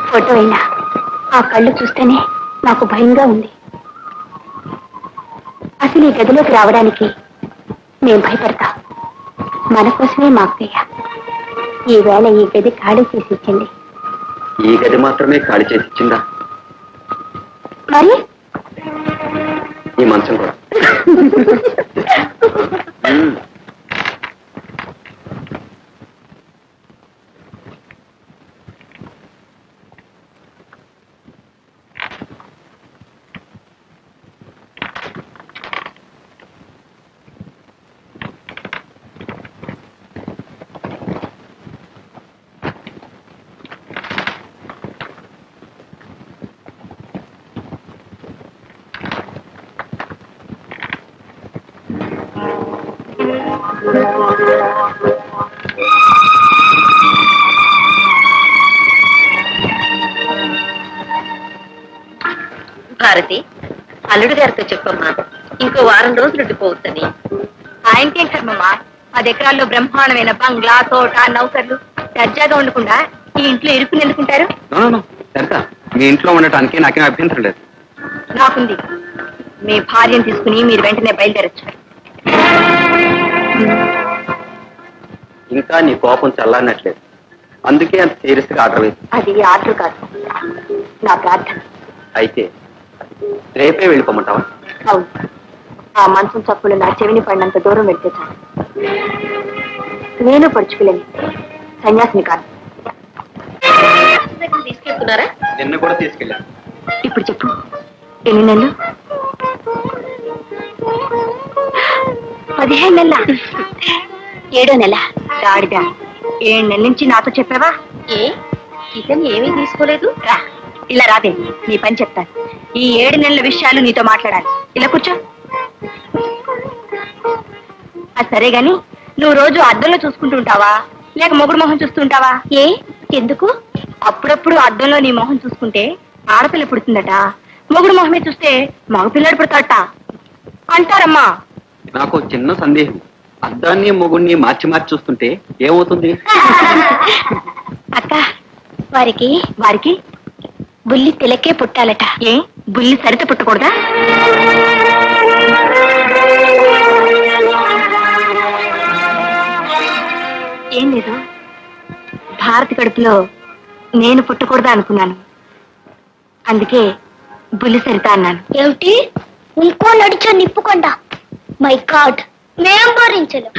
Photo అయినా ఆ కళ్ళు చూస్తేనే నాకు భయంగా ఉంది. అసలు ఈ గదిలోకి రావడానికి మేము భయపడతాం. మన కోసమే మా అక్కయ్య ఈవేళ ఈ గది ఖాళీ చేసి ఇచ్చింది. ఈ గది మాత్రమే ఖాళీ చేసి ఇచ్చిందా? మరి ఈ మంచం కూడా. భారతి, అల్లుడు గారితో చెప్పమ్మా, ఇంకో వారం రోజులు ఉండిపోవచ్చని. ఆయనకేం కర్మమ్మా, 10 ఎకరాల్లో బ్రహ్మాండమైన బంగ్లా, తోట, నౌకర్లు దర్జాగా ఉండకుండా ఈ ఇంట్లో ఇరుకుని ఎందుకుంటారు? సరితా, మీ ఇంట్లో ఉండటానికి నాకేం అభ్యంతరం లేదు. నాకుంది. మీ భార్యను తీసుకుని మీరు వెంటనే బయలుదేరచ్చు. ఇంకా నీ కోపం చల్లారినట్లేదు, అందుకే అంత సీరియస్ గా ఆర్డర్ వేసి. అది ఆర్డర్ కాదు, నా ప్రార్థన. అయితే రేపే వెళ్ళిపోమంటావా? అవును, ఆ మంచం చప్పులు నా చెవిని పడినంత దూరం వెళ్తే చాలు. నేను పడుచుకోలేను, సన్యాసిని కాదు. తీసుకెళ్తున్నారా? నిన్ను కూడా తీసుకెళ్ళాను. ఇప్పుడు చెప్పు, ఎన్ని నెలలు? 15 నెలల? 7వ నెల. గాడిద, 7 నెలల నుంచి నాతో చెప్పావా? ఏ, ఇతను ఏమీ తీసుకోలేదు. రా, ఇలా రాదే, నీ పని చెప్తాను. ఈ 7 నెలల విషయాలు నీతో మాట్లాడాలి. ఇలా కూర్చో. అది సరే గాని, నువ్వు రోజు అద్దంలో చూసుకుంటూ ఉంటావా, లేక మొగుడు మొహం చూస్తుంటావా? ఏ, ఎందుకు? అప్పుడప్పుడు అద్దంలో నీ మొహం చూసుకుంటే ఆడపిల్ల పుడుతుందట, మొగుడు మొహమే చూస్తే మగపిల్లడు పుడతాడట అంటారమ్మా. నాకు చిన్న సందేహం, అద్దాన్ని మొగుడిని మార్చి మార్చి చూస్తుంటే ఏమవుతుంది? అక్క, వారికి బుల్లి తిలకే పుట్టాలట. ఏ, బుల్లి సరిత పుట్టకూడదా? ఏం లేదు, భారతి కడుపులో నేను పుట్టకూడదా అనుకున్నాను, అందుకే బుల్లి సరిత అన్నాను. ఏమిటి, ఇంకో నడిచో నిప్పుకొండ? మై గాడ్, మేం భరించలేం.